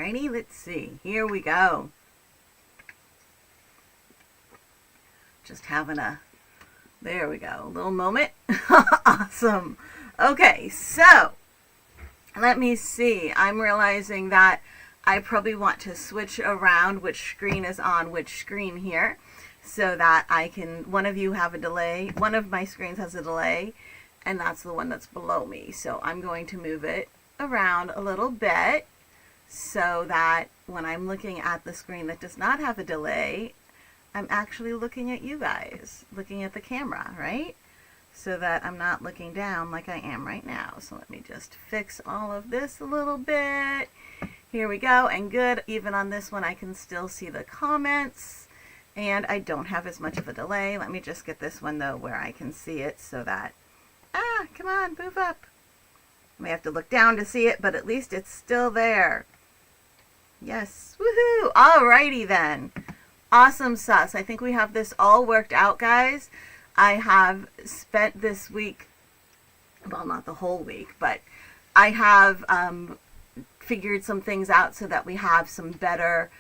Alrighty, let's see. Here we go. Just having there we go, a little moment. Awesome. Okay, so let me see. I'm realizing that I probably want to switch around which screen is on which screen here so that I can, one of you have a delay. One of my screens has a delay, and that's the one that's below me. So I'm going to move it around a little bit so that when I'm looking at the screen that does not have a delay, I'm actually looking at you guys, looking at the camera, right? So that I'm not looking down like I am right now. So let me just fix all of this a little bit. Here we go, and good. Even on this one, I can still see the comments, and I don't have as much of a delay. Let me just get this one, though, where I can see it so that, come on, move up. I may have to look down to see it, but at least it's still there. Yes, woohoo! Alrighty then. Awesome sauce. I think we have this all worked out, guys. I have spent this week, well, not the whole week, but I have figured some things out so that we have some better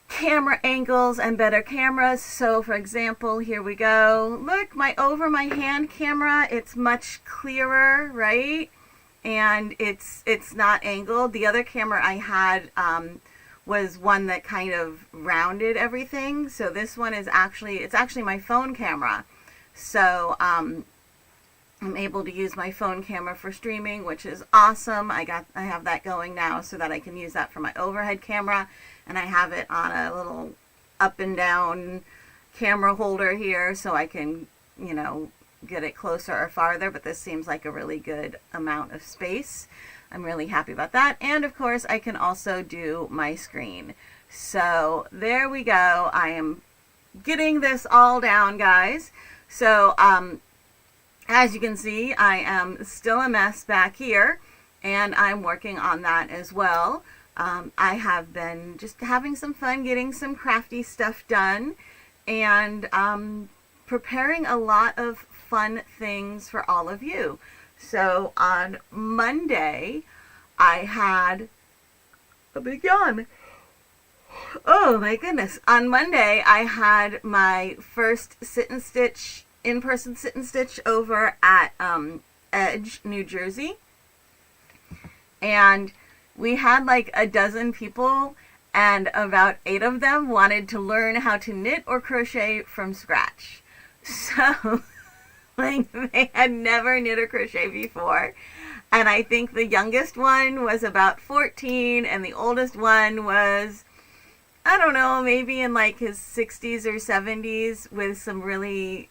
camera angles and better cameras. So for example, here we go. Look, over my hand camera, it's much clearer, right? And it's not angled. The other camera I had was one that kind of rounded everything. So this one is actually my phone camera. So I'm able to use my phone camera for streaming, which is awesome. I have that going now so that I can use that for my overhead camera, and I have it on a little up and down camera holder here so I can, get it closer or farther, but this seems like a really good amount of space. I'm really happy about that. And of course, I can also do my screen. So there we go. I am getting this all down, guys. So, as you can see, I am still a mess back here, and I'm working on that as well. I have been just having some fun getting some crafty stuff done, and preparing a lot of fun things for all of you. So on Monday, I had a big yawn. Oh my goodness. On Monday, I had my first in-person sit and stitch over at Edge, New Jersey. And we had like a dozen people, and about 8 of them wanted to learn how to knit or crochet from scratch. So, like, they had never knit or crochet before. And I think the youngest one was about 14, and the oldest one was, I don't know, maybe in like his 60s or 70s with some really,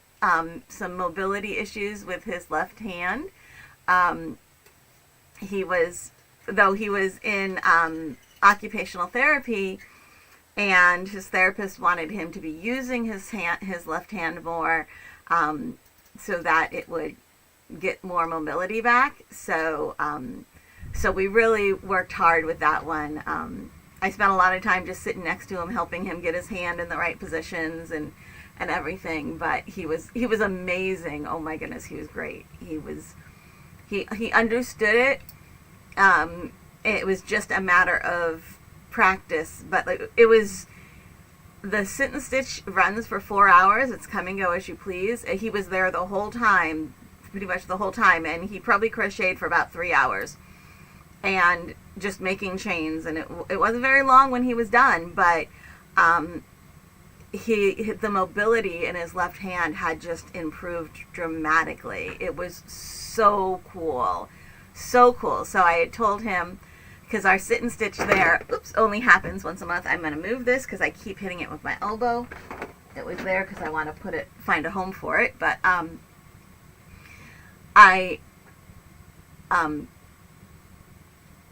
some mobility issues with his left hand. He was in occupational therapy, and his therapist wanted him to be using his left hand more, so that it would get more mobility back. So we really worked hard with that one. I spent a lot of time just sitting next to him, helping him get his hand in the right positions and everything. But he was amazing. Oh my goodness, he was great. He understood it. It was just a matter of practice, but the sit and stitch runs for 4 hours. It's come and go as you please. He was there the whole time, pretty much the whole time, and he probably crocheted for about 3 hours and just making chains, and it wasn't very long when he was done, but the mobility in his left hand had just improved dramatically. It was so cool. So cool. So I had told him, because our sit and stitch there, only happens once a month. I'm going to move this because I keep hitting it with my elbow. It was there because I want to find a home for it. But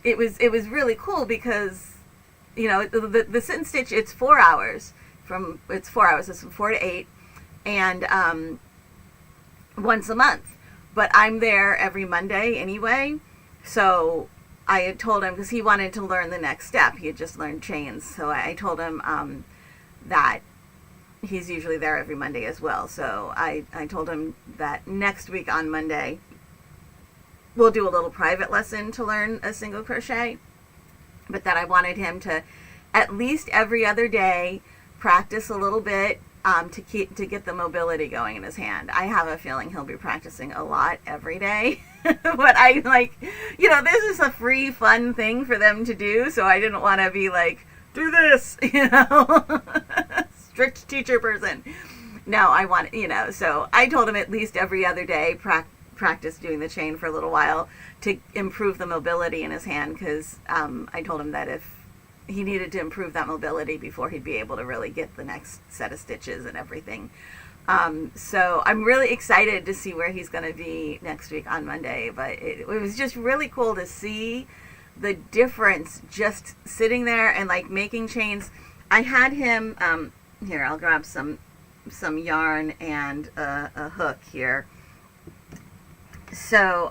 it was really cool because, the sit and stitch, it's 4 hours. It's 4 hours. It's from 4 to 8, and once a month. But I'm there every Monday anyway, so I had told him, because he wanted to learn the next step. He had just learned chains, so I told him that he's usually there every Monday as well. So I told him that next week on Monday, we'll do a little private lesson to learn a single crochet. but that I wanted him to at least every other day practice a little bit to get the mobility going in his hand. I have a feeling he'll be practicing a lot every day. But I like, this is a free, fun thing for them to do, so I didn't want to be like, do this, strict teacher person. No, I want, so I told him at least every other day practice doing the chain for a little while to improve the mobility in his hand, because I told him that if he needed to improve that mobility before he'd be able to really get the next set of stitches and everything. So I'm really excited to see where he's going to be next week on Monday, but it was just really cool to see the difference just sitting there and like making chains. I had him, here, I'll grab some yarn and a hook here. So,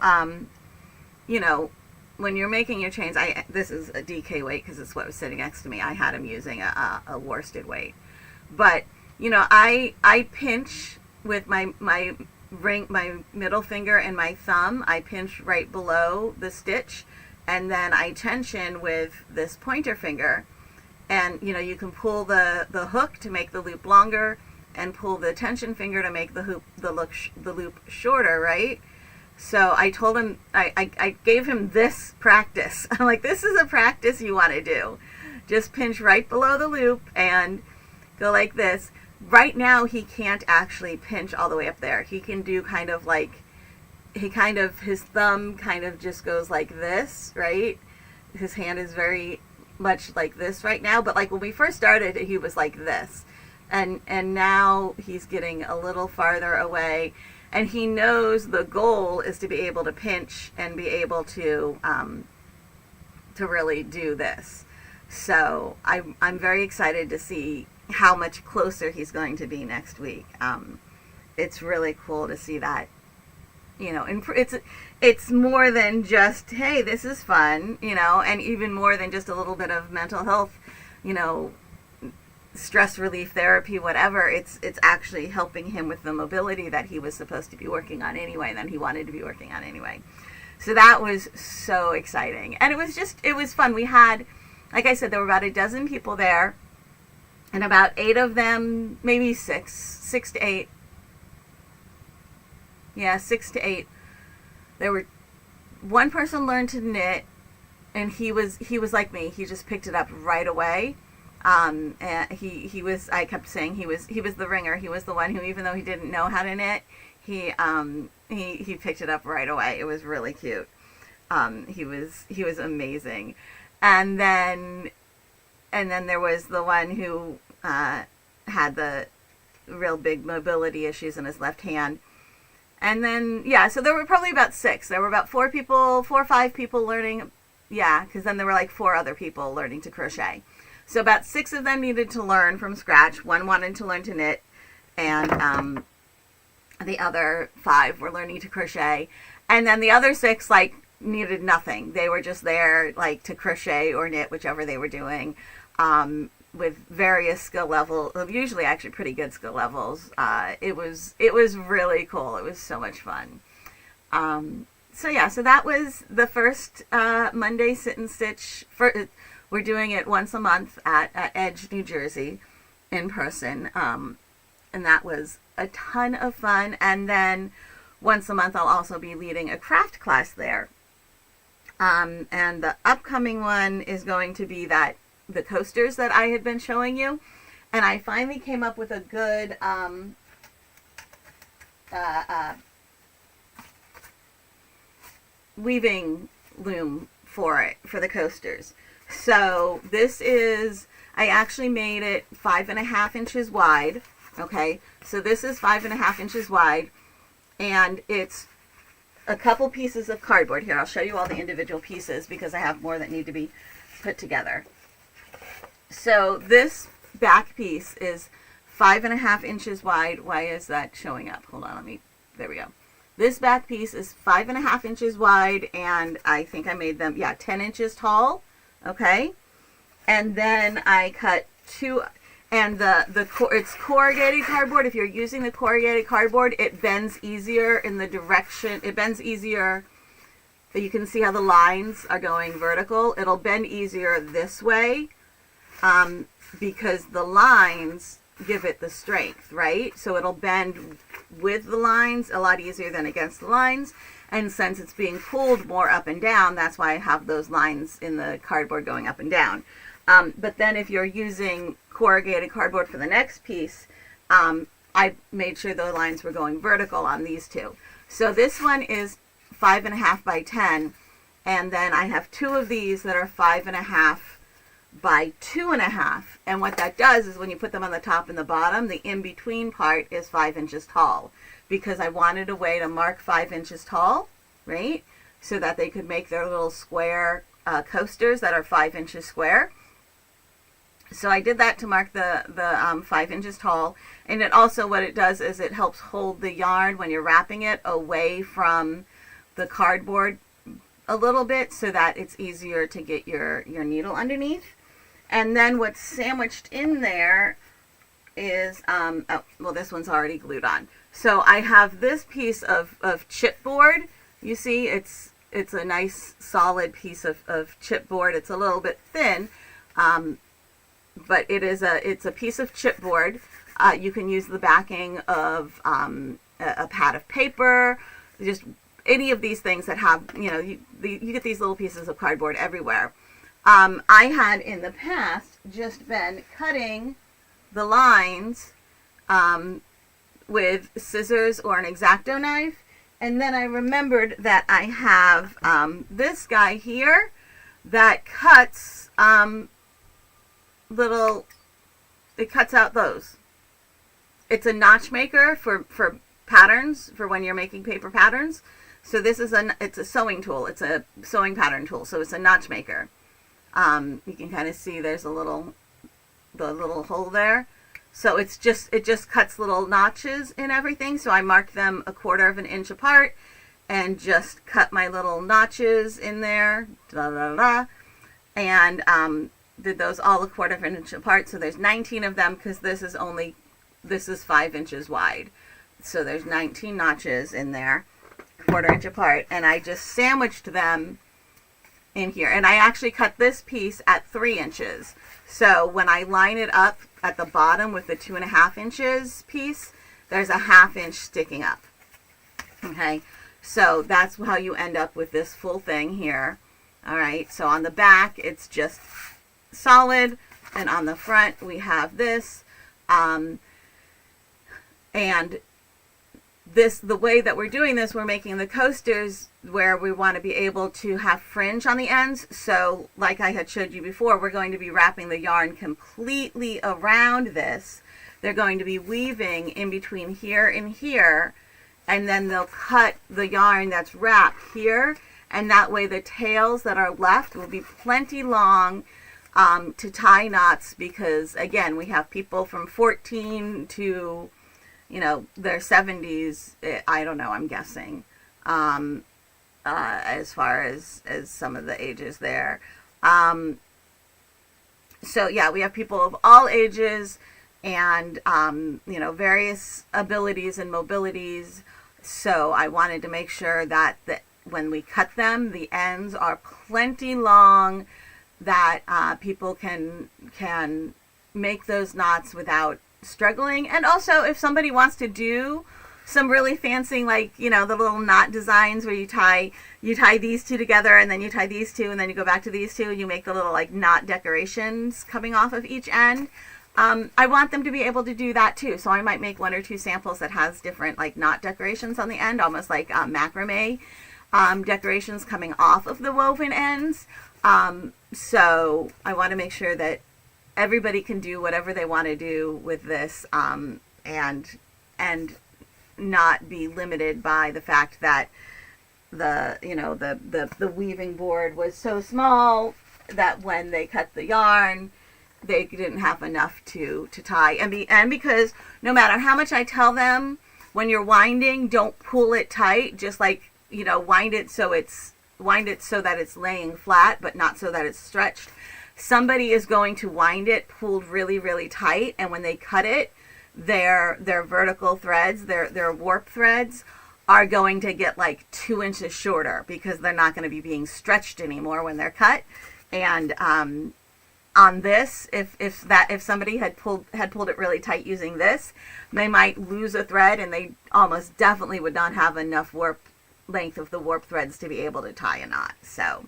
when you're making your chains, this is a DK weight because it's what was sitting next to me. I had him using a worsted weight. But, I pinch with my middle finger and my thumb. I pinch right below the stitch, and then I tension with this pointer finger. And, you can pull the hook to make the loop longer and pull the tension finger to make the loop shorter, right? So I told him, I gave him this practice. I'm like, this is a practice you want to do. Just pinch right below the loop and go like this. Right now, he can't actually pinch all the way up there. He can do kind of like, his thumb kind of just goes like this, right? His hand is very much like this right now. But like when we first started, he was like this. And now he's getting a little farther away. And he knows the goal is to be able to pinch and be able to really do this. So I'm very excited to see how much closer he's going to be next week. It's really cool to see that. It's more than just, hey, this is fun, and even more than just a little bit of mental health, stress relief therapy, whatever. It's actually helping him with the mobility that he was supposed to be working on anyway, that he wanted to be working on anyway. So that was so exciting. And it was fun. We had, like I said, there were about a dozen people there, and about 8 of them, maybe 6 to 8. Yeah, 6 to 8. There were, one person learned to knit, and he was like me. He just picked it up right away. And he was, I kept saying he was the ringer. He was the one who, even though he didn't know how to knit, he picked it up right away. It was really cute. He was amazing. And then there was the one who, had the real big mobility issues in his left hand. And then, so there were probably about 6. There were about 4 or 5 people learning. Yeah, because then there were like 4 other people learning to crochet. So about 6 of them needed to learn from scratch. 1 wanted to learn to knit, and the other 5 were learning to crochet. And then the other 6 needed nothing. They were just there to crochet or knit, whichever they were doing, with various skill levels, usually actually pretty good skill levels. It was really cool. It was so much fun. So that was the first Monday Sit and Stitch. We're doing it once a month at Edge, New Jersey, in person. And that was a ton of fun. And then once a month, I'll also be leading a craft class there. And the upcoming one is going to be the coasters that I had been showing you. And I finally came up with a good weaving loom for the coasters. So this is, I actually made it 5.5 inches wide. Okay, so this is 5.5 inches wide, and it's a couple pieces of cardboard. Here, I'll show you all the individual pieces because I have more that need to be put together. So this back piece is 5.5 inches wide. Why is that showing up? Hold on, there we go. This back piece is 5.5 inches wide, and I think I made them, 10 inches tall. Okay, and then I cut 2, and it's corrugated cardboard. If you're using the corrugated cardboard, it bends easier in the direction. It bends easier you can see how the lines are going vertical. It'll bend easier this way because the lines give it the strength, right? So it'll bend with the lines a lot easier than against the lines. And since it's being pulled more up and down, that's why I have those lines in the cardboard going up and down. But then if you're using corrugated cardboard for the next piece, I made sure the lines were going vertical on these two. So this one is 5.5 by 10, and then I have two of these that are 5.5 by 2.5. And what that does is when you put them on the top and the bottom, the in-between part is 5 inches tall, because I wanted a way to mark 5 inches tall, right? So that they could make their little square coasters that are 5 inches square. So I did that to mark the 5 inches tall. And it also, what it does is it helps hold the yarn when you're wrapping it away from the cardboard a little bit, so that it's easier to get your needle underneath. And then what's sandwiched in there is, this one's already glued on. So I have this piece of chipboard. You see, it's a nice solid piece of chipboard. It's a little bit thin, but it's a piece of chipboard. You can use the backing of a pad of paper, just any of these things that have, you get these little pieces of cardboard everywhere. I had in the past just been cutting the lines with scissors or an X-Acto knife, and then I remembered that I have this guy here that cuts it cuts out those. It's a notch maker for patterns, for when you're making paper patterns. So this is it's a sewing tool. It's a sewing pattern tool. So it's a notch maker. You can kind of see there's the little hole there. So it just cuts little notches in everything. So I marked them 1/4 of an inch apart and just cut my little notches in there. And did those all 1/4 of an inch apart. So there's 19 of them, because this is 5 inches wide. So there's 19 notches in there, 1/4 inch apart. And I just sandwiched them in here. And I actually cut this piece at 3 inches. So when I line it up at the bottom with the 2.5 inches piece, there's a 1/2 inch sticking up. Okay. So that's how you end up with this full thing here. All right. So on the back, it's just solid. And on the front, we have this. And the way that we're doing this, we're making the coasters where we want to be able to have fringe on the ends. So like I had showed you before, we're going to be wrapping the yarn completely around this. They're going to be weaving in between here and here, and then they'll cut the yarn that's wrapped here, and that way the tails that are left will be plenty long to tie knots, because again, we have people from 14 to their 70s, I don't know, I'm guessing, as far as some of the ages there. So yeah, we have people of all ages and, various abilities and mobilities. So I wanted to make sure that when we cut them, the ends are plenty long, that people can make those knots without struggling. And also, if somebody wants to do some really fancy, like the little knot designs where you tie these two together, and then you tie these two, and then you go back to these two, and you make the little like knot decorations coming off of each end, I want them to be able to do that too. So I might make 1 or 2 samples that has different like knot decorations on the end, almost like macrame decorations coming off of the woven ends. So I want to make sure that everybody can do whatever they want to do with this, and not be limited by the fact that the weaving board was so small that when they cut the yarn, they didn't have enough to tie. And because no matter how much I tell them, when you're winding, don't pull it tight. Just like wind it so that it's laying flat, but not so that it's stretched. Somebody is going to wind it pulled really, really tight, and when they cut it, their vertical threads, their warp threads, are going to get like 2 inches shorter because they're not going to be being stretched anymore when they're cut. And on this, if somebody had pulled it really tight using this, they might lose a thread, and they almost definitely would not have enough length of the warp threads to be able to tie a knot. So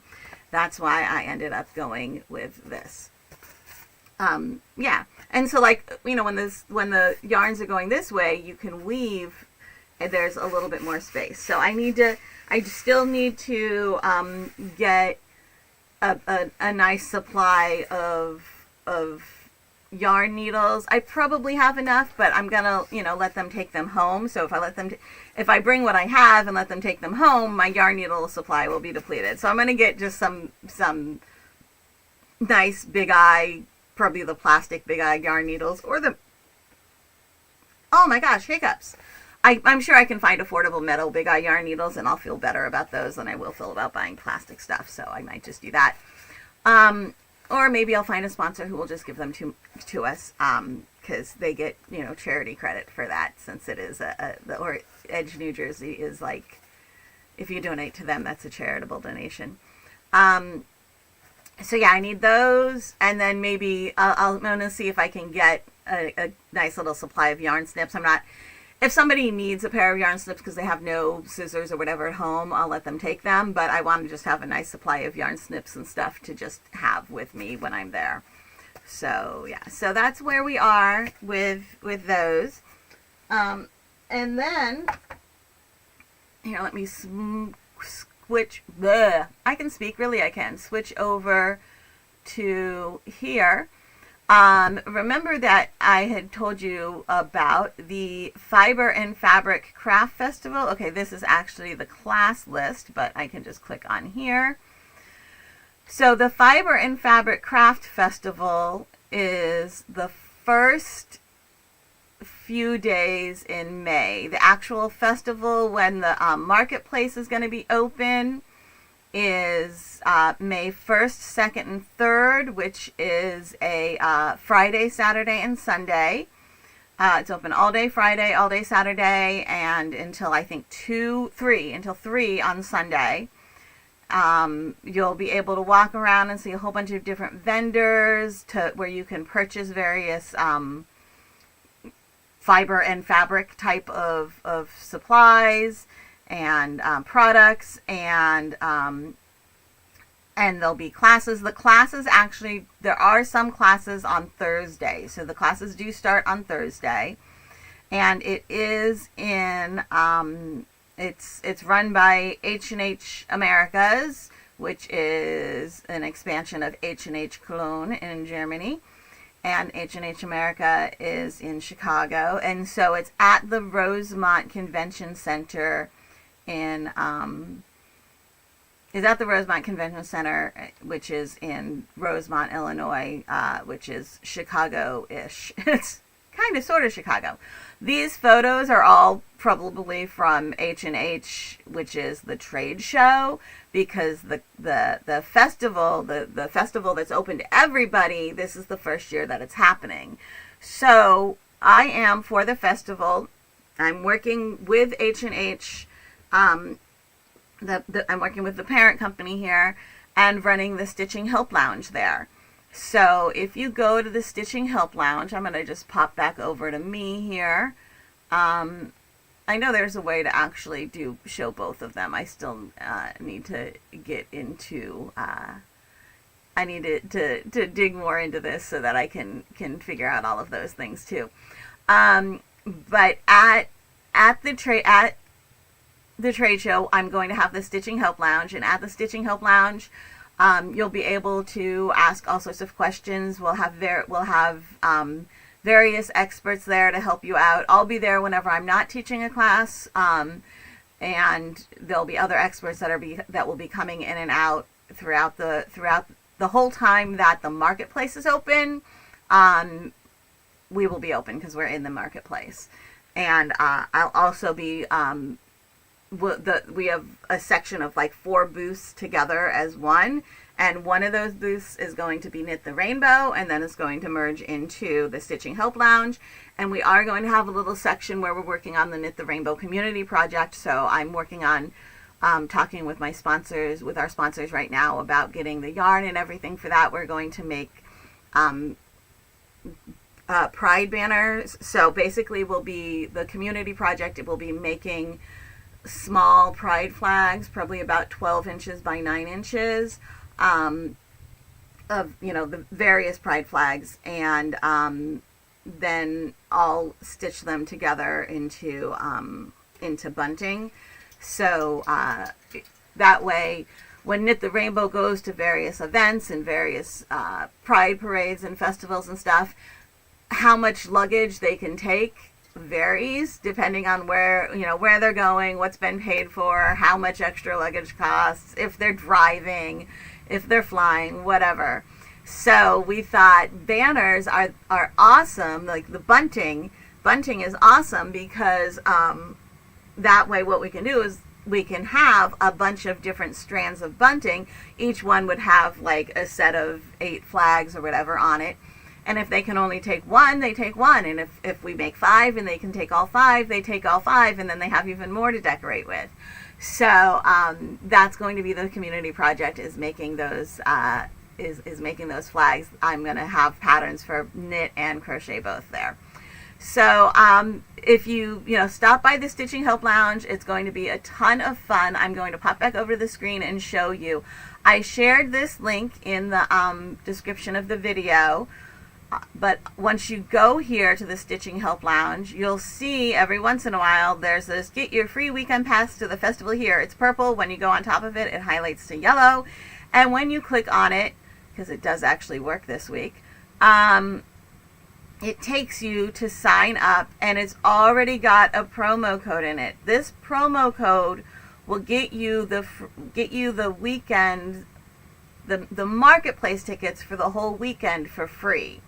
that's why I ended up going with this. Yeah, and so like, you know, when the yarns are going this way, you can weave, and there's a little bit more space. So I still need to get a nice supply of yarn needles. I probably have enough, but I'm gonna, you know, let them take them home. So if I bring what I have and let them take them home, my yarn needle supply will be depleted. So I'm gonna get just some nice big eye, probably the plastic big eye yarn needles, or oh my gosh, hiccups. I'm sure I can find affordable metal big eye yarn needles, and I'll feel better about those than I will feel about buying plastic stuff. So I might just do that. Or maybe I'll find a sponsor who will just give them to us, because they get, you know, charity credit for that, since it is or Edge, New Jersey is like, if you donate to them, that's a charitable donation. So yeah, I need those, and then maybe I'm going to see if I can get a nice little supply of yarn snips. If somebody needs a pair of yarn snips because they have no scissors or whatever at home, I'll let them take them, but I want to just have a nice supply of yarn snips and stuff to just have with me when I'm there. So yeah, so that's where we are with those. And then, here, let me switch, I can speak, really I can, switch over to here. Remember that I had told you about the Fiber and Fabric Craft Festival. Okay, this is actually the class list, but I can just click on here. So the Fiber and Fabric Craft Festival is the first few days in May. The actual festival, when the marketplace is going to be open, is May 1st, 2nd, and 3rd, which is a Friday, Saturday, and Sunday. It's open all day Friday, all day Saturday, and until I think 3 on Sunday. You'll be able to walk around and see a whole bunch of different vendors where you can purchase various fiber and fabric type of supplies and products, and there'll be classes. The classes, actually, there are some classes on Thursday, so the classes do start on Thursday, and it is in it's run by H&H Americas, which is an expansion of H&H Cologne in Germany. And H&H America is in Chicago, and so it's at the Rosemont Convention Center is at the Rosemont Convention Center, which is in Rosemont, Illinois, which is Chicago-ish. It's kind of sort of Chicago. These photos are all probably from H&H, which is the trade show, because the festival, the festival that's open to everybody, this is the first year that it's happening. So I am, for the festival, I'm working with H&H. I'm working with the parent company here and running the Stitching Help Lounge there. So if you go to the Stitching Help Lounge, I'm going to just pop back over to me here. I know there's a way to actually show both of them. I still need to get into, I need to dig more into this so that I can figure out all of those things too. But at the trade show, I'm going to have the Stitching Help Lounge, and at the Stitching Help Lounge, you'll be able to ask all sorts of questions. We'll have various experts there to help you out. I'll be there whenever I'm not teaching a class, and there'll be other experts that will be coming in and out throughout the whole time that the marketplace is open. We will be open because we're in the marketplace, and I'll also be. We have a section of like 4 booths together as one, And one of those booths is going to be Knit the Rainbow, and then it's going to merge into the Stitching Help Lounge. And we are going to have a little section where we're working on the Knit the Rainbow community project. So I'm working on talking with my sponsors, with our sponsors right now, about getting the yarn and everything for that. We're going to make pride banners. So basically will be the community project. It will be making small pride flags, probably about 12 inches by 9 inches, of, you know, the various pride flags, and then I'll stitch them together into bunting. So that way, when Knit the Rainbow goes to various events and various pride parades and festivals and stuff, how much luggage they can take varies depending on where, you know, where they're going, what's been paid for, how much extra luggage costs, if they're driving, if they're flying, whatever. So we thought banners are awesome. Like the bunting is awesome because that way what we can do is we can have a bunch of different strands of bunting. Each one would have like a set of 8 flags or whatever on it. And if they can only take one, they take one. And if we make 5 and they can take all 5, they take all 5, and then they have even more to decorate with. So that's going to be the community project, is making those is making those flags. I'm going to have patterns for knit and crochet both there. So if you stop by the Stitching Help Lounge, it's going to be a ton of fun. I'm going to pop back over to the screen and show you. I shared this link in the description of the video. But once you go here to the Stitching Help Lounge, you'll see every once in a while there's this get your free weekend pass to the festival here. It's purple. When you go on top of it, it highlights to yellow. And when you click on it, because it does actually work this week, it takes you to sign up, and it's already got a promo code in it. This promo code will get you the weekend, the marketplace tickets for the whole weekend for free.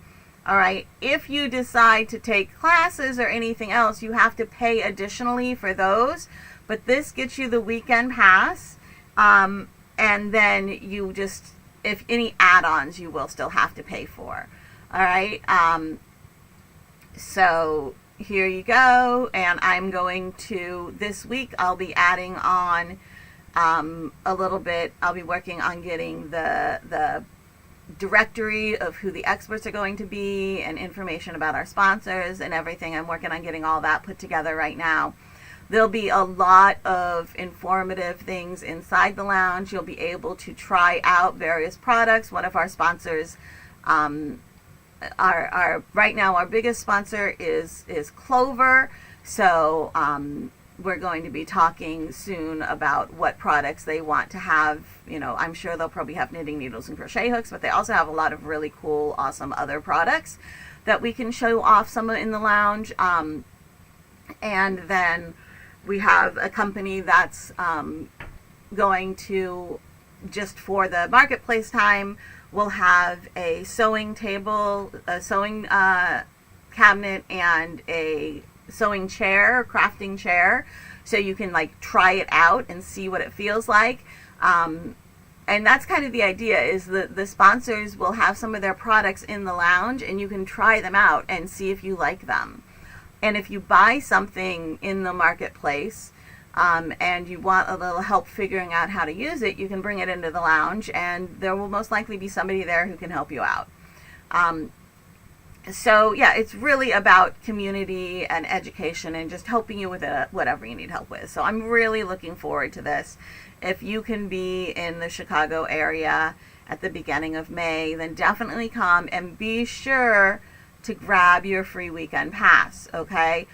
All right. If you decide to take classes or anything else, you have to pay additionally for those. But this gets you the weekend pass. And then you just, if any add-ons, you will still have to pay for. All right. So here you go. And I'm going to, this week, I'll be adding on a little bit. I'll be working on getting the directory of who the experts are going to be and information about our sponsors and everything. I'm working on getting all that put together right now. There'll be a lot of informative things inside the lounge. You'll be able to try out various products. One of our sponsors, our right now our biggest sponsor is Clover. So we're going to be talking soon about what products they want to have. I'm sure they'll probably have knitting needles and crochet hooks, but they also have a lot of really cool, awesome other products that we can show off some in the lounge. And then we have a company that's going to, just for the marketplace time, we'll have a sewing table, a sewing cabinet, and a sewing chair, crafting chair, so you can like try it out and see what it feels like. And that's kind of the idea, is the sponsors will have some of their products in the lounge, and you can try them out and see if you like them. And if you buy something in the marketplace and you want a little help figuring out how to use it, you can bring it into the lounge, and there will most likely be somebody there who can help you out. So yeah, it's really about community and education and just helping you with whatever you need help with. So I'm really looking forward to this. If you can be in the Chicago area at the beginning of May, then definitely come, and be sure to grab your free weekend pass, okay?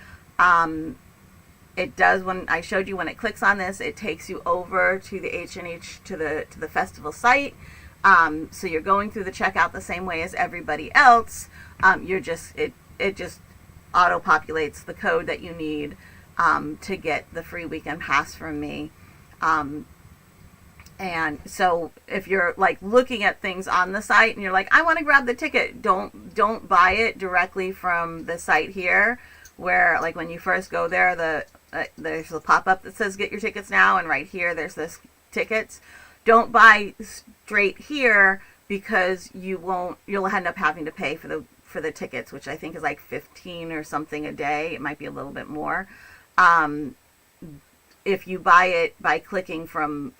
It does, when I showed you, when it clicks on this, it takes you over to the H&H, to the festival site. So you're going through the checkout the same way as everybody else. It just auto-populates the code that you need to get the free weekend pass from me. And so if you're like looking at things on the site and you're like, I want to grab the ticket, don't buy it directly from the site here, where like when you first go there, there's a pop-up that says get your tickets now, and right here there's this tickets. don't buy straight here because you'll end up having to pay for the tickets, which I think is like 15 or something a day. It might be a little bit more. If you buy it by clicking from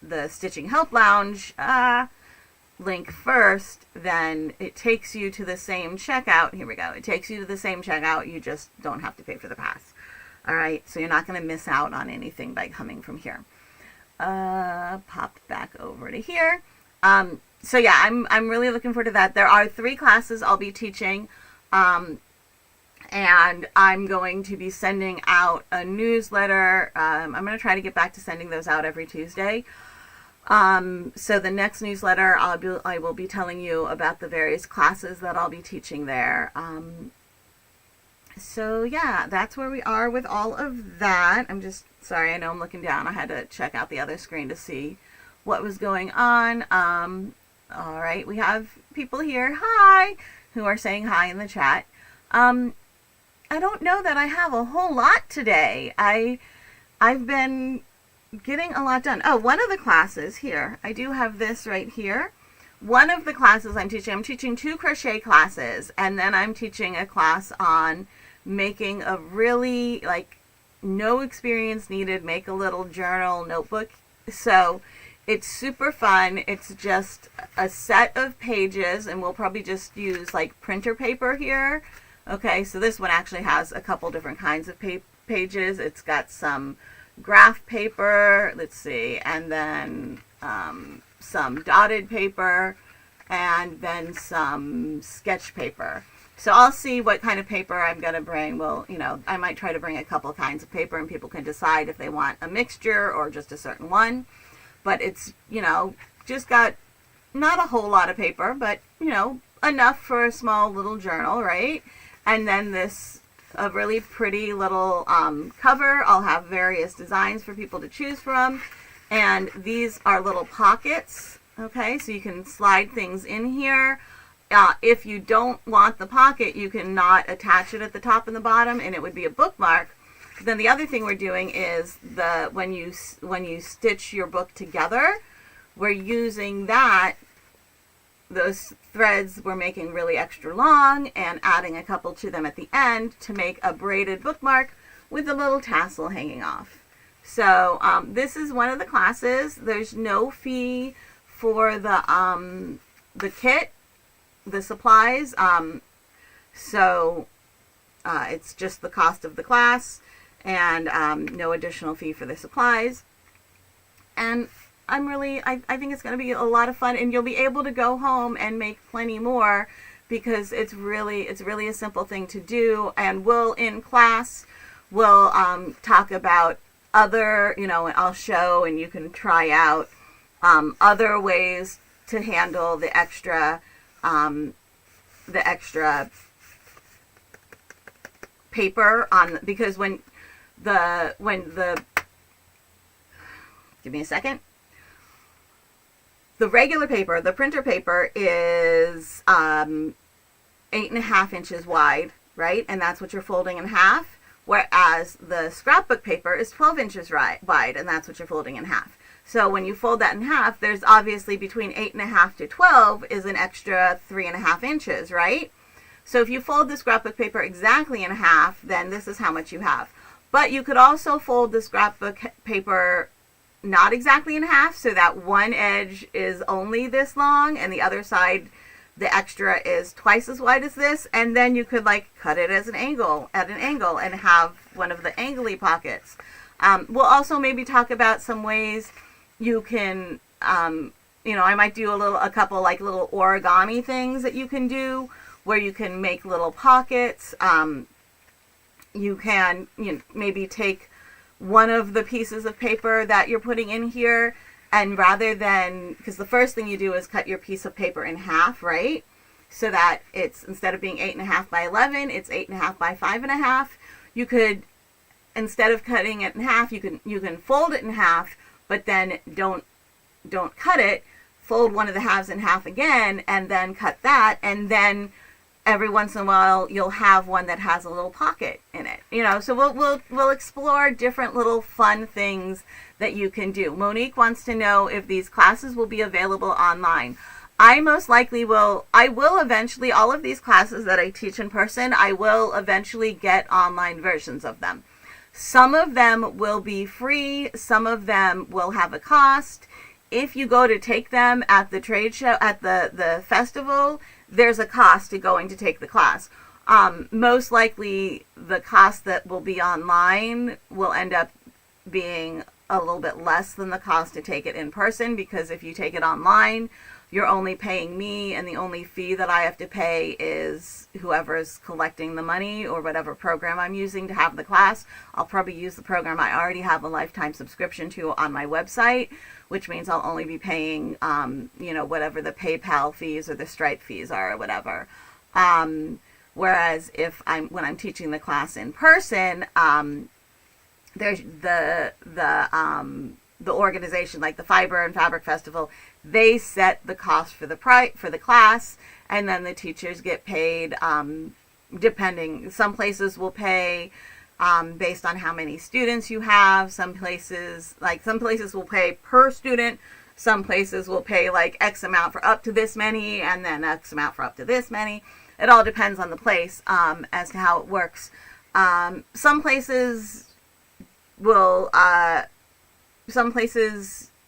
the Stitching Help Lounge link first, then it takes you to the same checkout. Here we go. It takes you to the same checkout. You just don't have to pay for the pass. All right. So you're not going to miss out on anything by coming from here. Pop back over to here. So yeah, I'm really looking forward to that. There are 3 classes I'll be teaching. And I'm going to be sending out a newsletter. I'm going to try to get back to sending those out every Tuesday. So the next newsletter, I will be telling you about the various classes that I'll be teaching there. So yeah, that's where we are with all of that. I'm just sorry, I know I'm looking down. I had to check out the other screen to see what was going on. All right, we have people here, hi, who are saying hi in the chat. I don't know that I have a whole lot today. I've been getting a lot done. Oh, one of the classes here, I do have this right here. One of the classes I'm teaching 2 crochet classes, and then I'm teaching a class on making a really, like, no experience needed, make a little journal notebook. So it's super fun. It's just a set of pages, and we'll probably just use like printer paper here. Okay, so this one actually has a couple different kinds of pages. It's got some graph paper, let's see, and then some dotted paper, and then some sketch paper. So I'll see what kind of paper I'm going to bring. Well, you know, I might try to bring a couple kinds of paper, and people can decide if they want a mixture or just a certain one. But it's, you know, just got not a whole lot of paper, but, you know, enough for a small little journal, right? And then this, a really pretty little cover. I'll have various designs for people to choose from. And these are little pockets, okay? So you can slide things in here. If you don't want the pocket, you can not attach it at the top and the bottom, and it would be a bookmark. Then the other thing we're doing is when you stitch your book together, we're using those threads we're making really extra long and adding a couple to them at the end to make a braided bookmark with a little tassel hanging off. So this is one of the classes. There's no fee for the kit, the supplies. So it's just the cost of the class, and no additional fee for the supplies. And I think it's going to be a lot of fun, and you'll be able to go home and make plenty more, because it's really a simple thing to do. And in class we'll talk about other, you know, I'll show and you can try out other ways to handle the extra paper on, because when the give me a second. The regular paper, the printer paper, is 8.5 inches wide, right? And that's what you're folding in half. Whereas the scrapbook paper is 12 inches wide, and that's what you're folding in half. So when you fold that in half, there's obviously between 8.5 to 12 is an extra 3.5 inches, right? So if you fold the scrapbook paper exactly in half, then this is how much you have. But you could also fold the scrapbook paper not exactly in half, so that one edge is only this long and the other side, the extra, is twice as wide as this, and then you could like cut it at an angle and have one of the angly pockets. We'll also maybe talk about some ways you can, you know, I might do a couple like little origami things that you can do where you can make little pockets. You can, you know, maybe take one of the pieces of paper that you're putting in here, and rather than, because the first thing you do is cut your piece of paper in half, right? So that it's, instead of being 8.5 by 11, it's 8.5 by 5.5. You could, instead of cutting it in half, you can fold it in half, but then don't cut it. Fold one of the halves in half again, and then cut that, and then every once in a while you'll have one that has a little pocket in it, so we'll explore different little fun things that you can do. Monique wants to know if these classes will be available online. I most likely will. I will eventually, all of these classes that I teach in person, I will eventually get online versions of them. Some of them will be free, some of them will have a cost. If you go to take them at the trade show, at the festival, there's a cost to going to take the class. Most likely the cost that will be online will end up being a little bit less than the cost to take it in person, because if you take it online, you're only paying me, and the only fee that I have to pay is whoever's collecting the money or whatever program I'm using to have the class. I'll probably use the program I already have a lifetime subscription to on my website, which means I'll only be paying, whatever the PayPal fees or the Stripe fees are or whatever. Whereas when I'm teaching the class in person, there's the organization, like the Fiber and Fabric Festival, they set the cost for the class, and then the teachers get paid depending. Some places will pay based on how many students you have. Some places will pay per student. Some places will pay like X amount for up to this many, and then X amount for up to this many. It all depends on the place as to how it works. Some places will.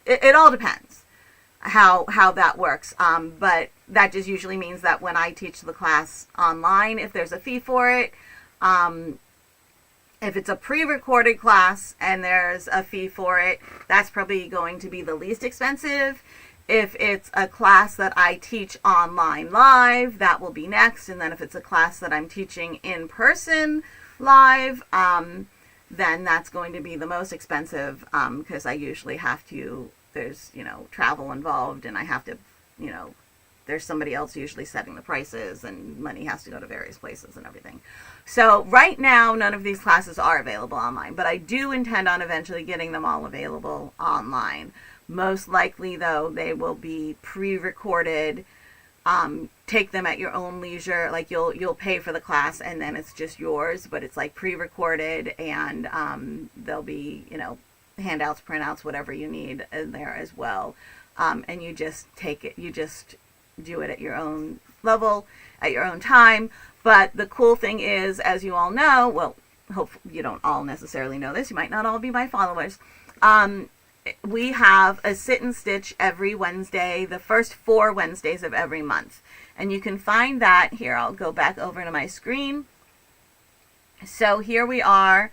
It all depends how that works. But that just usually means that when I teach the class online, if there's a fee for it, if it's a pre-recorded class and there's a fee for it, that's probably going to be the least expensive. If it's a class that I teach online live, that will be next. And then if it's a class that I'm teaching in person live, then that's going to be the most expensive, because I usually have to, there's, travel involved, and I have to, there's somebody else usually setting the prices, and money has to go to various places and everything. So right now, none of these classes are available online, but I do intend on eventually getting them all available online. Most likely, though, they will be pre-recorded. Take them at your own leisure. Like you'll pay for the class and then it's just yours, but it's like pre-recorded, and there'll be, handouts, printouts, whatever you need in there as well. And you just take it, you just do it at your own level, at your own time. But the cool thing is, as you all know, well, hopefully you don't all necessarily know this, you might not all be my followers. We have a sit and stitch every Wednesday, the first 4 Wednesdays of every month. And you can find that here. I'll go back over to my screen. So here we are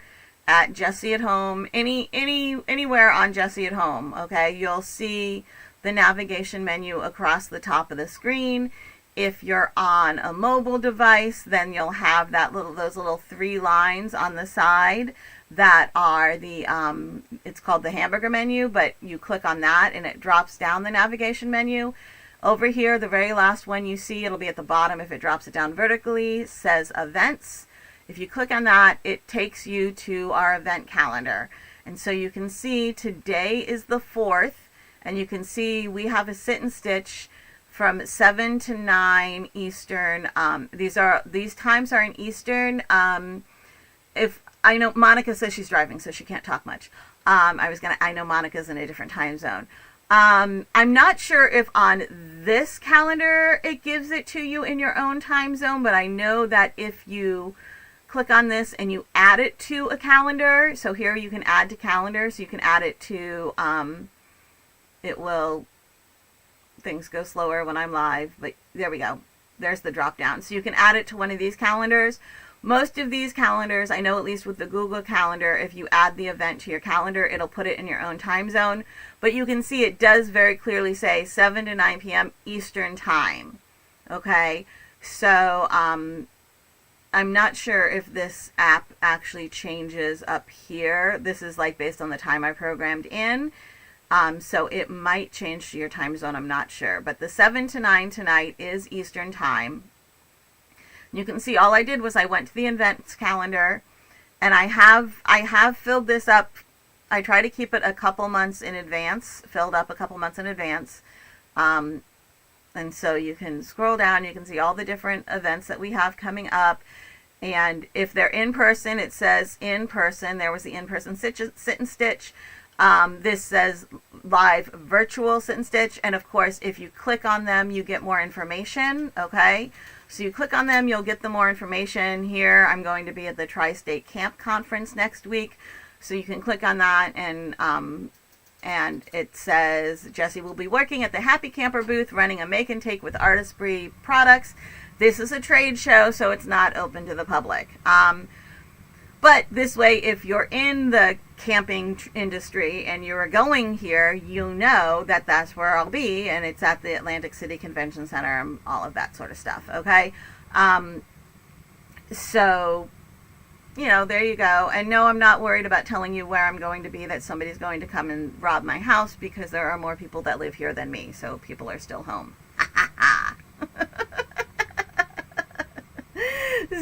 at Jessie at Home. Anywhere on Jessie at Home, okay, you'll see the navigation menu across the top of the screen. If you're on a mobile device, then you'll have those little 3 lines on the side that are the, it's called the hamburger menu, but you click on that and it drops down the navigation menu. Over here, the very last one you see, it'll be at the bottom if it drops it down vertically, says events. If you click on that, it takes you to our event calendar. And so you can see today is the 4th, and you can see we have a sit and stitch from 7 to 9 Eastern. These times are in Eastern. If I know Monica says she's driving, so she can't talk much. I know Monica's in a different time zone. I'm not sure if on this calendar it gives it to you in your own time zone, but I know that if you click on this and you add it to a calendar, so here you can add to calendar, so you can add it to, things go slower when I'm live, but there we go. There's the drop down. So you can add it to one of these calendars. Most of these calendars, I know at least with the Google Calendar, if you add the event to your calendar, it'll put it in your own time zone. But you can see it does very clearly say 7 to 9 p.m. Eastern Time. Okay, so I'm not sure if this app actually changes up here. This is like based on the time I programmed in. So it might change to your time zone, I'm not sure. But the 7 to 9 tonight is Eastern Time. You can see all I did was I went to the events calendar, and I have filled this up. I try to keep it a couple months in advance, filled up a couple months in advance. And so you can scroll down, you can see all the different events that we have coming up. And if they're in person, it says in person. There was the in-person sit and stitch. This says live virtual sit and stitch. And of course, if you click on them, you get more information. Okay. So you click on them, you'll get the more information here. I'm going to be at the Tri-State Camp Conference next week. So you can click on that, and it says Jessie will be working at the Happy Camper booth running a make and take with Artistry products. This is a trade show, so it's not open to the public. But this way, if you're in the camping industry and you're going here, you know that that's where I'll be, and it's at the Atlantic City Convention Center and all of that sort of stuff, okay? So, you know, there you go. And no, I'm not worried about telling you where I'm going to be, that somebody's going to come and rob my house, because there are more people that live here than me, so people are still home.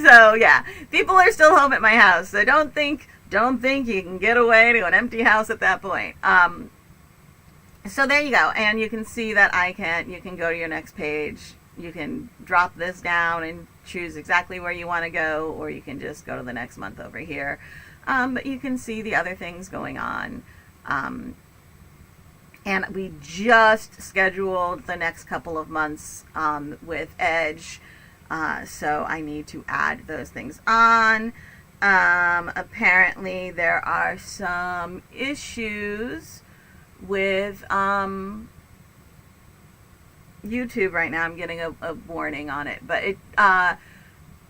So yeah, people are still home at my house. So don't think you can get away to an empty house at that point. So there you go, and you can see that you can go to your next page. You can drop this down and choose exactly where you want to go, or you can just go to the next month over here. But you can see the other things going on. And we just scheduled the next couple of months with Edge. So I need to add those things on. Apparently there are some issues with YouTube right now. I'm getting a warning on it, but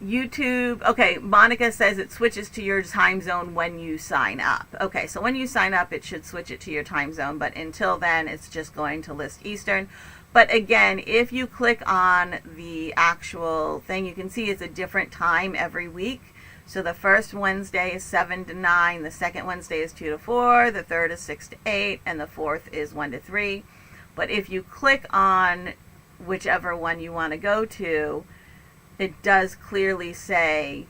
YouTube, okay, Monica says it switches to your time zone when you sign up. Okay, so when you sign up, it should switch it to your time zone, but until then, it's just going to list Eastern. But again, if you click on the actual thing, you can see it's a different time every week. So the first Wednesday is 7 to 9, the second Wednesday is 2 to 4, the third is 6 to 8, and the fourth is 1 to 3. But if you click on whichever one you want to go to, it does clearly say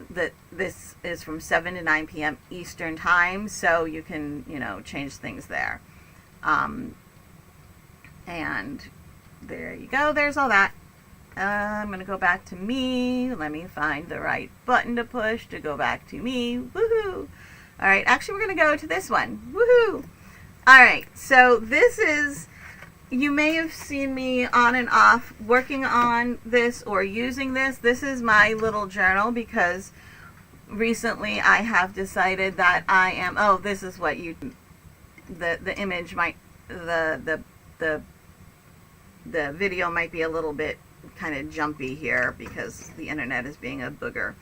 that this is from 7 to 9 p.m. Eastern time, so you can, change things there. And there you go. There's all that. I'm going to go back to me. Let me find the right button to push to go back to me. Woohoo! All right. Actually, we're going to go to this one. Woohoo! All right. So this is, you may have seen me on and off working on this or using this. This is my little journal because recently I have decided that I am, this is what the image might, the video might be a little bit kind of jumpy here because the internet is being a booger.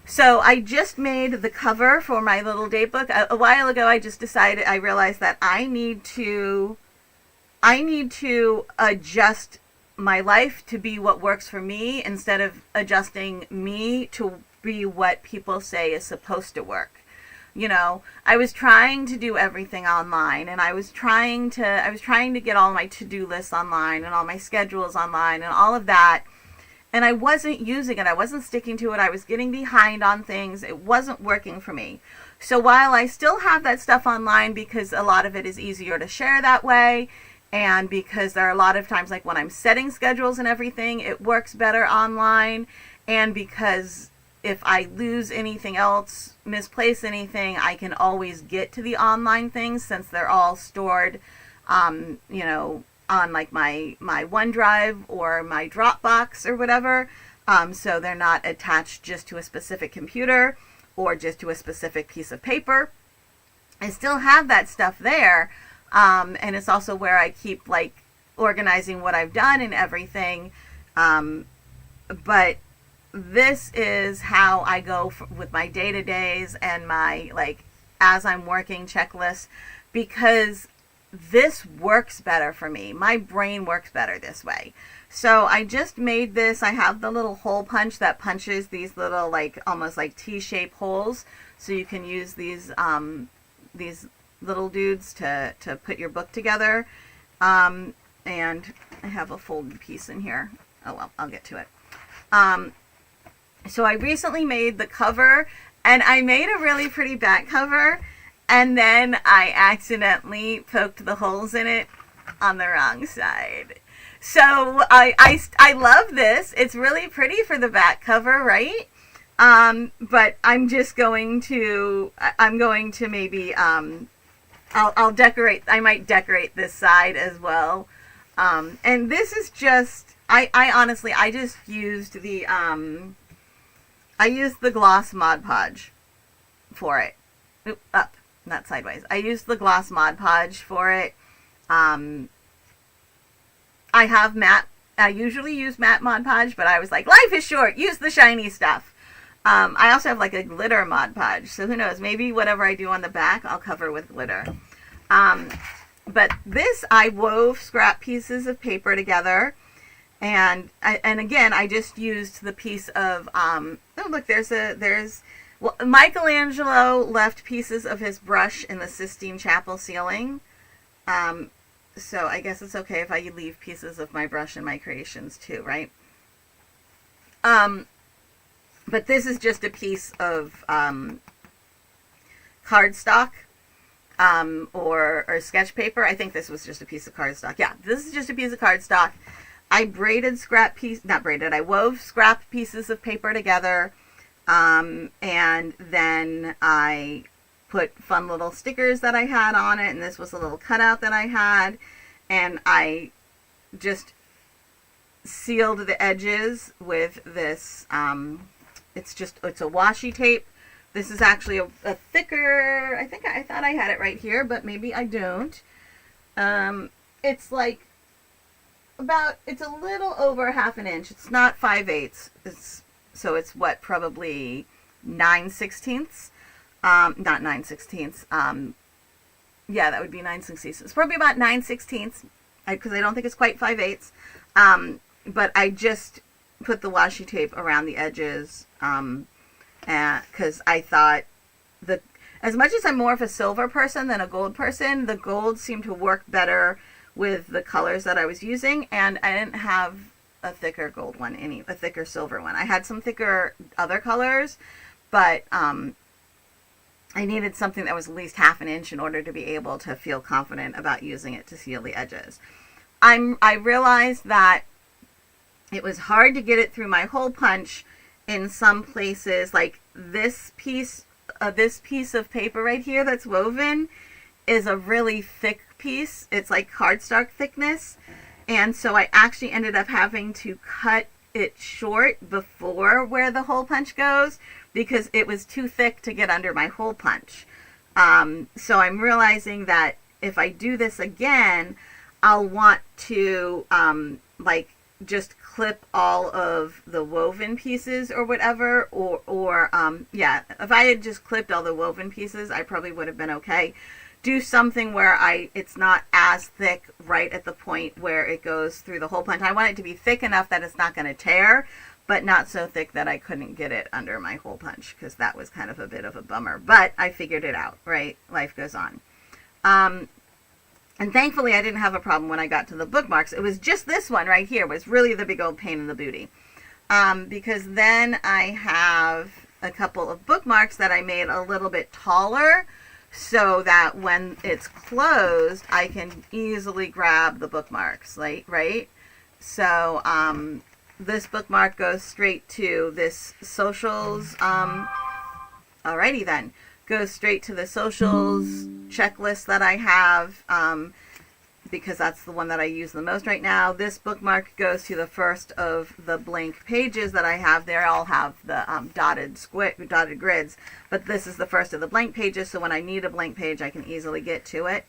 So I just made the cover for my little date book. A while ago, I realized that I need to adjust my life to be what works for me instead of adjusting me to be what people say is supposed to work. I was trying to do everything online, and I was trying to get all my to-do lists online and all my schedules online and all of that. And I wasn't using it. I wasn't sticking to it. I was getting behind on things. It wasn't working for me. So while I still have that stuff online because a lot of it is easier to share that way, and because there are a lot of times like when I'm setting schedules and everything, it works better online, and because if I lose anything else, misplace anything, I can always get to the online things since they're all stored, on like my OneDrive or my Dropbox or whatever. So they're not attached just to a specific computer or just to a specific piece of paper. I still have that stuff there. And it's also where I keep like organizing what I've done and everything. But this is how I go with my day-to-days and my as I'm working checklists, because this works better for me. My brain works better this way. So I just made this. I have the little hole punch that punches these little almost like T-shaped holes. So you can use these little dudes to put your book together. And I have a folded piece in here. Oh well, I'll get to it. So I recently made the cover, and I made a really pretty back cover, and then I accidentally poked the holes in it on the wrong side. So I love this. It's really pretty for the back cover, right? But I'm just going to, maybe, I'll decorate, I might decorate this side as well. And this is just, I honestly, I just used the, I used the gloss Mod Podge for it. Oop, up, not sideways. I used the gloss Mod Podge for it. I have matte, I usually use matte Mod Podge, but I was like, life is short, use the shiny stuff. I also have like a glitter Mod Podge, so who knows, maybe whatever I do on the back, I'll cover with glitter. But this, I wove scrap pieces of paper together, and again, I just used the piece of, oh look, well, Michelangelo left pieces of his brush in the Sistine Chapel ceiling. So I guess it's okay if I leave pieces of my brush in my creations too, right? But this is just a piece of cardstock or sketch paper. I think this was just a piece of cardstock. Yeah, this is just a piece of cardstock. I I wove scrap pieces of paper together, and then I put fun little stickers that I had on it, and this was a little cutout that I had, and I just sealed the edges with this, it's a washi tape. This is actually a thicker, I thought I had it right here, but maybe I don't. It's like it's a little over 1/2 inch. It's not 5/8. So it's what, probably 9/16. Not 9/16. Yeah, that would be 9/16. It's probably about 9/16, because I don't think it's quite 5/8. But I just put the washi tape around the edges, because I thought as much as I'm more of a silver person than a gold person, the gold seemed to work better with the colors that I was using, and I didn't have a thicker gold one, a thicker silver one. I had some thicker other colors, but I needed something that was at least 1/2 inch in order to be able to feel confident about using it to seal the edges. I realized that it was hard to get it through my hole punch in some places. Like this piece of paper right here that's woven is a really thick piece. It's like cardstock thickness. And so I actually ended up having to cut it short before where the hole punch goes, because it was too thick to get under my hole punch. So I'm realizing that if I do this again, I'll want to like just clip all of the woven pieces or whatever, or yeah, if I had just clipped all the woven pieces, I probably would have been okay. Do something where it's not as thick right at the point where it goes through the hole punch. I want it to be thick enough that it's not going to tear, but not so thick that I couldn't get it under my hole punch, because that was kind of a bit of a bummer. But I figured it out, right? Life goes on. And thankfully, I didn't have a problem when I got to the bookmarks. It was just this one right here was really the big old pain in the booty. Because then I have a couple of bookmarks that I made a little bit taller, so that when it's closed, I can easily grab the bookmarks, right? So this bookmark goes straight to this socials. Alrighty then. Goes straight to the socials checklist that I have, because that's the one that I use the most right now. This bookmark goes to the first of the blank pages that I have. They all have the dotted grids, but this is the first of the blank pages, so when I need a blank page, I can easily get to it.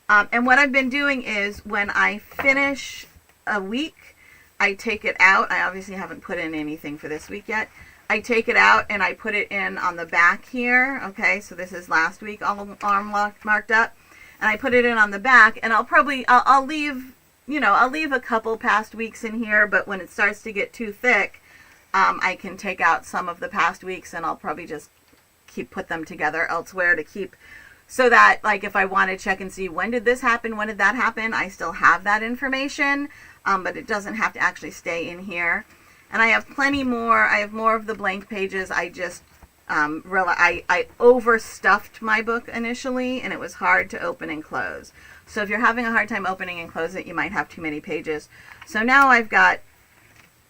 And what I've been doing is when I finish a week, I take it out. I obviously haven't put in anything for this week yet. I take it out and I put it in on the back here. Okay, so this is last week, all marked up. And I put it in on the back, and I'll leave, I'll leave a couple past weeks in here, but when it starts to get too thick, I can take out some of the past weeks, and I'll probably just put them together elsewhere to keep, so that, like, if I want to check and see when did this happen, when did that happen, I still have that information, but it doesn't have to actually stay in here. And I have plenty more. I have more of the blank pages. I just I overstuffed my book initially, and it was hard to open and close. So if you're having a hard time opening and closing it, you might have too many pages. So now I've got,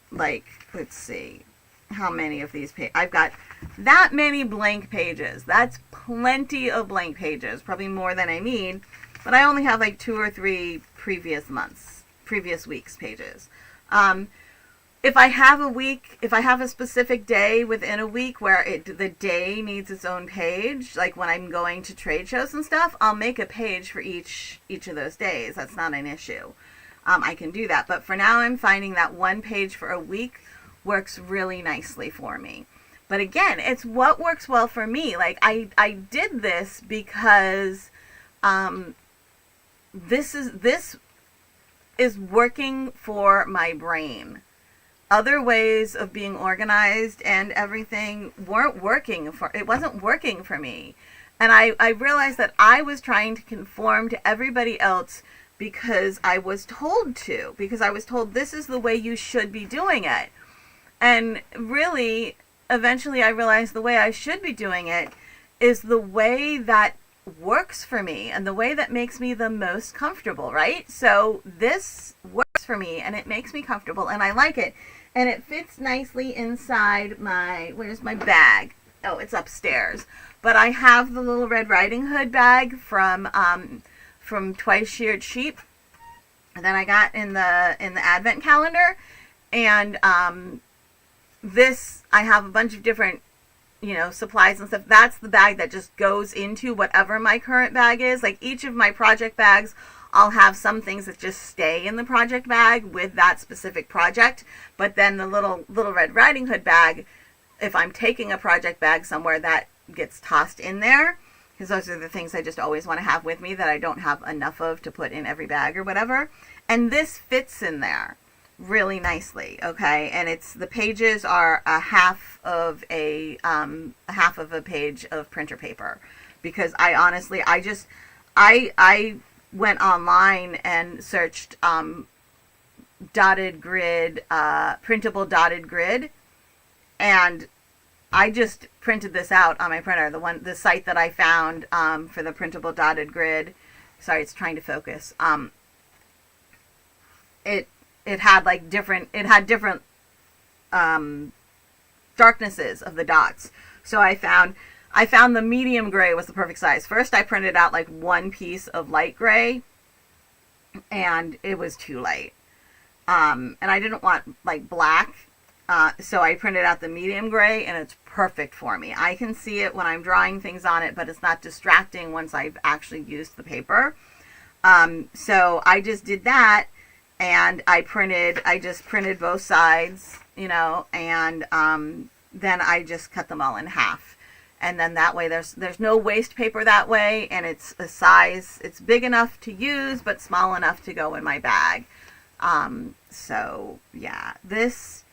like, let's see, how many of these pages? I've got that many blank pages. That's plenty of blank pages, probably more than I need. But I only have like 2 or 3 previous week's pages. If I have a specific day within a week where the day needs its own page, like when I'm going to trade shows and stuff, I'll make a page for each of those days. That's not an issue. I can do that. But for now, I'm finding that one page for a week works really nicely for me. But again, it's what works well for me. Like I did this because this is working for my brain. Other ways of being organized and everything wasn't working for me. And I realized that I was trying to conform to everybody else because I was told to, because I was told this is the way you should be doing it. And really, eventually I realized the way I should be doing it is the way that works for me and the way that makes me the most comfortable, right? So this works for me and it makes me comfortable and I like it. And it fits nicely inside where's my bag? Oh, it's upstairs. But I have the little Red Riding Hood bag from Twice Sheared Sheep that I got in the advent calendar. And this, I have a bunch of different, supplies and stuff. That's the bag that just goes into whatever my current bag is. Like each of my project bags, I'll have some things that just stay in the project bag with that specific project. But then the little Red Riding Hood bag, if I'm taking a project bag somewhere, that gets tossed in there. Because those are the things I just always want to have with me that I don't have enough of to put in every bag or whatever. And this fits in there really nicely, okay? And the pages are a half of a page of printer paper. Because I honestly, I went online and searched dotted grid, printable dotted grid, and I just printed this out on my printer. The site that I found for the printable dotted grid. Sorry, it's trying to focus. It had different darknesses of the dots. So I found the medium gray was the perfect size. First, I printed out like one piece of light gray, and it was too light. And I didn't want like black, so I printed out the medium gray, and it's perfect for me. I can see it when I'm drawing things on it, but it's not distracting once I've actually used the paper. So I just did that, and I just printed both sides, and then I just cut them all in half. And then that way there's no waste paper that way, and it's a size, it's big enough to use, but small enough to go in my bag. So yeah, this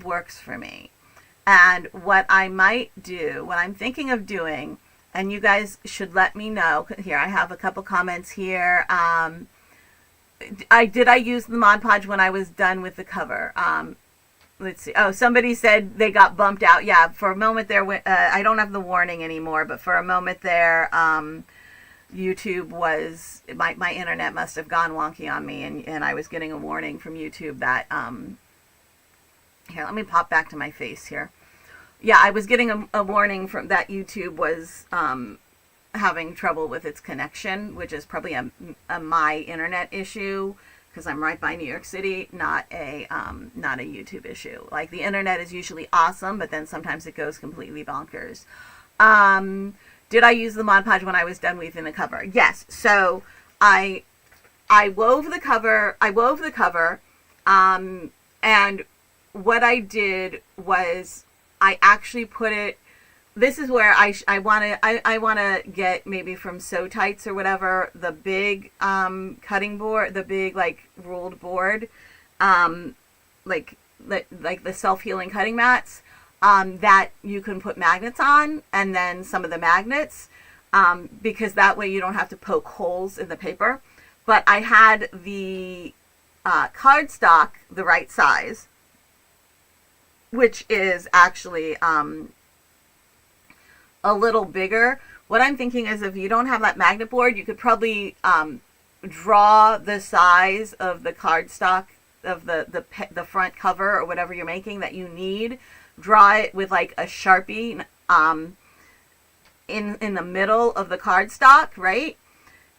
works for me. And what I might do, what I'm thinking of doing, and you guys should let me know, here I have a couple comments here. I use the Mod Podge when I was done with the cover. Let's see. Oh, somebody said they got bumped out. Yeah, for a moment there, I don't have the warning anymore, but for a moment there, YouTube was, my internet must have gone wonky on me, and I was getting a warning from YouTube that, here, let me pop back to my face here. Yeah, I was getting a warning from that YouTube was having trouble with its connection, which is probably a my internet issue, because I'm right by New York City, not a YouTube issue. Like, the internet is usually awesome, but then sometimes it goes completely bonkers. Did I use the Mod Podge when I was done weaving the cover? Yes. So I wove the cover. And what I did was I actually put it. This is where I want to get, maybe from Sew Tights or whatever, the big cutting board, the big like ruled board, like the self-healing cutting mats, that you can put magnets on, and then some of the magnets, because that way you don't have to poke holes in the paper. But I had the cardstock the right size, which is actually a little bigger, what I'm thinking is if you don't have that magnet board, you could probably draw the size of the cardstock of the front cover or whatever you're making that you need. Draw it with like a Sharpie in the middle of the cardstock, right?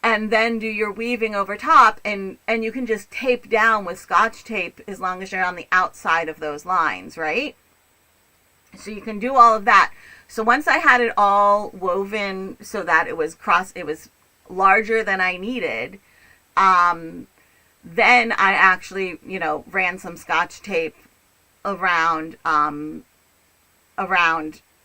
And then do your weaving over top, and you can just tape down with Scotch tape as long as you're on the outside of those lines, right? So you can do all of that. So once I had it all woven so that it was larger than I needed, then I actually, ran some Scotch tape around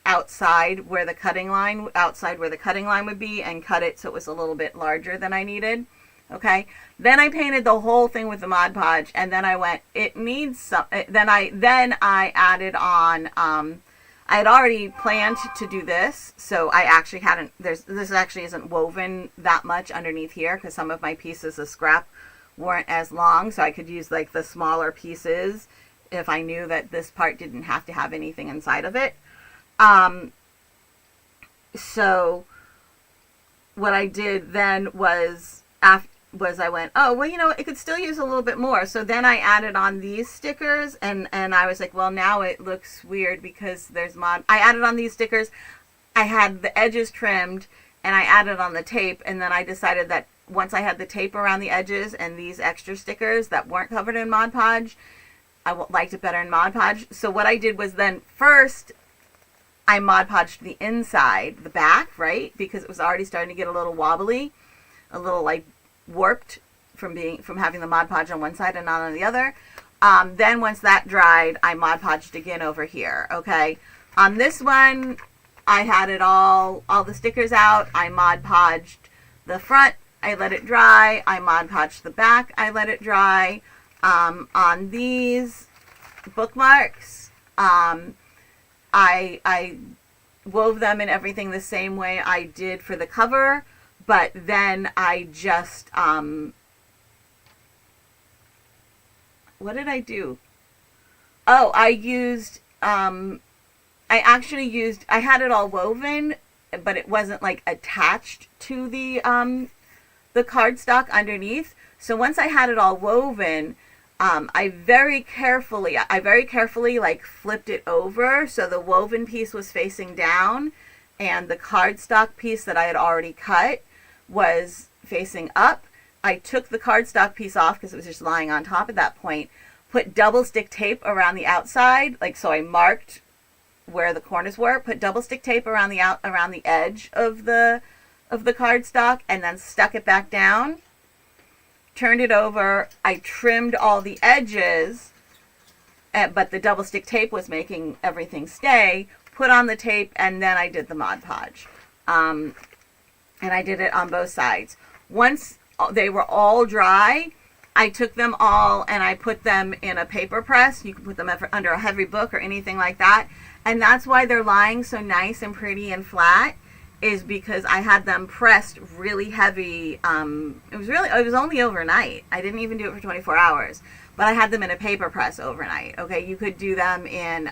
outside where the cutting line would be, and cut it so it was a little bit larger than I needed. Okay. Then I painted the whole thing with the Mod Podge, and then I went, it needs some, then I added on, I had already planned to do this, so I actually hadn't, this actually isn't woven that much underneath here, because some of my pieces of scrap weren't as long, so I could use like the smaller pieces if I knew that this part didn't have to have anything inside of it. So what I did then was I went, oh, well, it could still use a little bit more. So then I added on these stickers, and I was like, well, now it looks weird because I added on these stickers. I had the edges trimmed, and I added on the tape, and then I decided that once I had the tape around the edges and these extra stickers that weren't covered in Mod Podge, I liked it better in Mod Podge. So what I did was then first I Mod Podged the inside, the back, right? Because it was already starting to get a little wobbly, a little like warped from having the Mod Podge on one side and not on the other. Then once that dried, I Mod Podged again over here. Okay. On this one, I had it all the stickers out. I Mod Podged the front. I let it dry. I Mod Podged the back. I let it dry. On these bookmarks, I wove them and everything the same way I did for the cover, but then I just, what did I do? Oh, I had it all woven, but it wasn't like attached to the cardstock underneath. So once I had it all woven, I very carefully like flipped it over so the woven piece was facing down and the cardstock piece that I had already cut was facing up. I took the cardstock piece off because it was just lying on top at that point, put double stick tape around the outside, like so I marked where the corners were, put double stick tape around the edge of the cardstock, and then stuck it back down. Turned it over. I trimmed all the edges, but the double stick tape was making everything stay. Put on the tape, and then I did the Mod Podge. And I did it on both sides. Once they were all dry, I took them all and I put them in a paper press. You can put them under a heavy book or anything like that. And that's why they're lying so nice and pretty and flat, is because I had them pressed really heavy. It was only overnight. I didn't even do it for 24 hours, but I had them in a paper press overnight. Okay. You could do them in,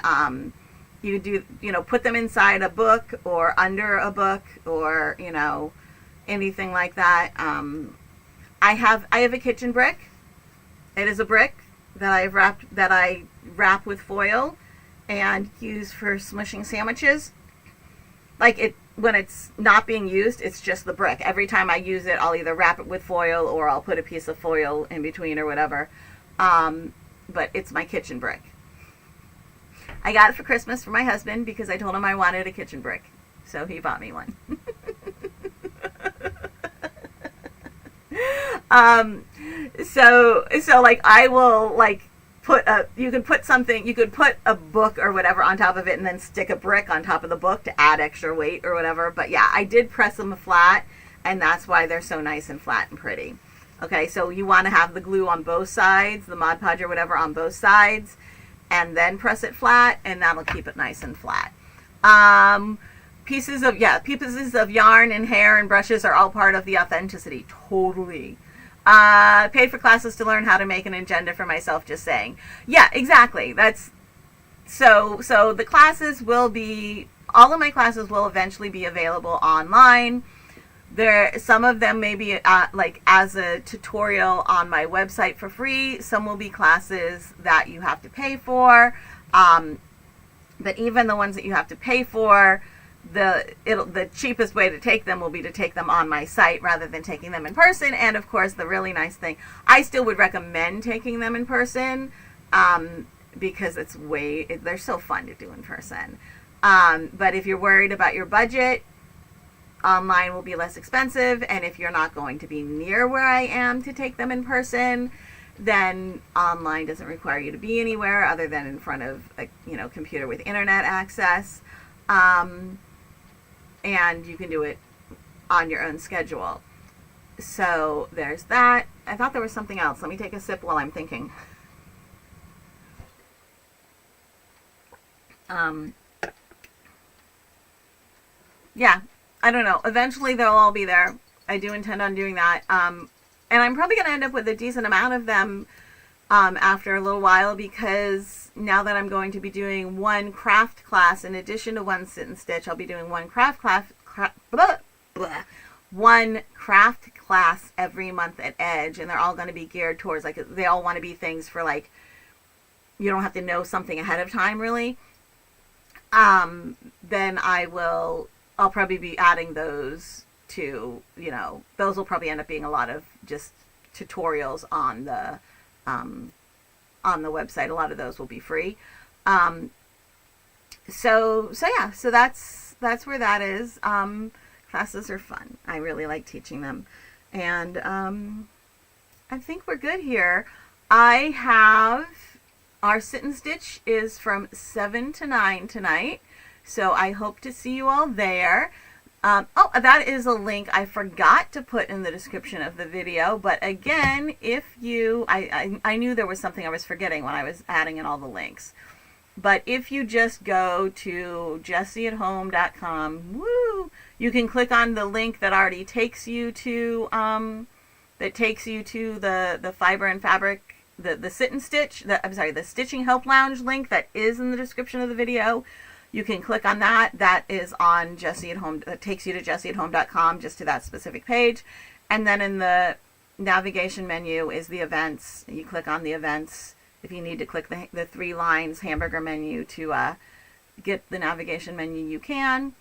put them inside a book or under a book or, anything like that. I have a kitchen brick. It is a brick that I wrap with foil and use for smushing sandwiches. When it's not being used, it's just the brick. Every time I use it, I'll either wrap it with foil or I'll put a piece of foil in between or whatever. But it's my kitchen brick. I got it for Christmas for my husband because I told him I wanted a kitchen brick. So he bought me one. So I will you could put a book or whatever on top of it and then stick a brick on top of the book to add extra weight or whatever. But yeah, I did press them flat, and that's why they're so nice and flat and pretty. Okay, so you want to have the glue on both sides, the Mod Podge or whatever on both sides, and then press it flat, and that'll keep it nice and flat. Pieces of yarn and hair and brushes are all part of the authenticity. Totally. Paid for classes to learn how to make an agenda for myself, just saying. Yeah, exactly. That's so the classes will be all of my classes will eventually be available online. Some of them may be like as a tutorial on my website for free. Some will be classes that you have to pay for. But even the ones that you have to pay for, the cheapest way to take them will be to take them on my site rather than taking them in person. And of course, the really nice thing, I still would recommend taking them in person, because they're so fun to do in person. But if you're worried about your budget, online will be less expensive. And if you're not going to be near where I am to take them in person, then online doesn't require you to be anywhere other than in front of a computer with internet access. And you can do it on your own schedule. So there's that. I thought there was something else. Let me take a sip while I'm thinking. Yeah, I don't know. Eventually they'll all be there. I do intend on doing that. And I'm probably going to end up with a decent amount of them after a little while, because now that I'm going to be doing one craft class in addition to one sit and stitch, I'll be doing one one craft class every month at Edge, and they're all going to be geared towards, like, they all want to be things for, like, you don't have to know something ahead of time, really. Then I'll probably be adding those to, those will probably end up being a lot of just tutorials on the website. A lot of those will be free. So that's where that is. Classes are fun. I really like teaching them. And I think we're good here. Our sit and stitch is from 7 to 9 tonight. So I hope to see you all there. That is a link I forgot to put in the description of the video. But again, I knew there was something I was forgetting when I was adding in all the links. But if you just go to jessieathome.com, you can click on the link that already takes you to the fiber and fabric, the sit and stitch, the stitching help lounge link that is in the description of the video. You can click on that. That is on Jessie at Home. That takes you to jessieathome.com, just to that specific page. And then in the navigation menu is the events. You click on the events. If you need to click the 3 lines hamburger menu to get the navigation menu, you can.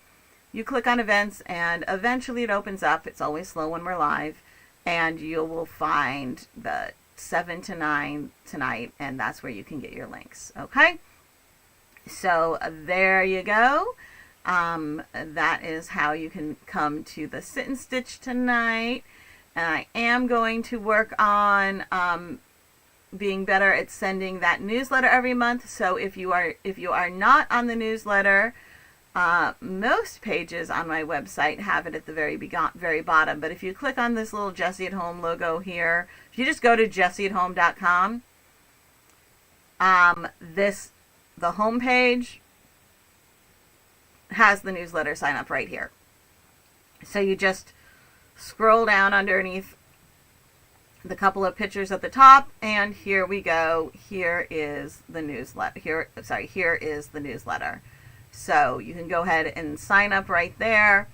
You click on events, and eventually it opens up. It's always slow when we're live. And you will find the 7 to 9 tonight, and that's where you can get your links. Okay? So there you go. That is how you can come to the sit and stitch tonight. And I am going to work on being better at sending that newsletter every month. So if you are not on the newsletter, most pages on my website have it at the very bottom. But if you click on this little Jessie at Home logo here, if you just go to jessieathome.com, the home page has the newsletter sign up right here. So you just scroll down underneath the couple of pictures at the top, and here we go. Here is the newsletter. Here is the newsletter. So you can go ahead and sign up right there.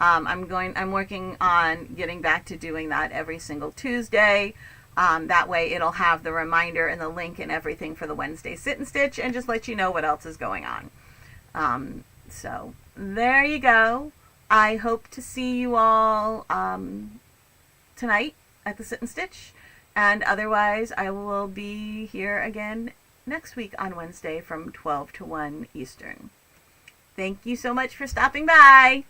I'm working on getting back to doing that every single Tuesday. That way it'll have the reminder and the link and everything for the Wednesday sit and stitch, and just let you know what else is going on. So there you go. I hope to see you all tonight at the sit and stitch, and otherwise I will be here again next week on Wednesday from 12 to 1 Eastern. Thank you so much for stopping by.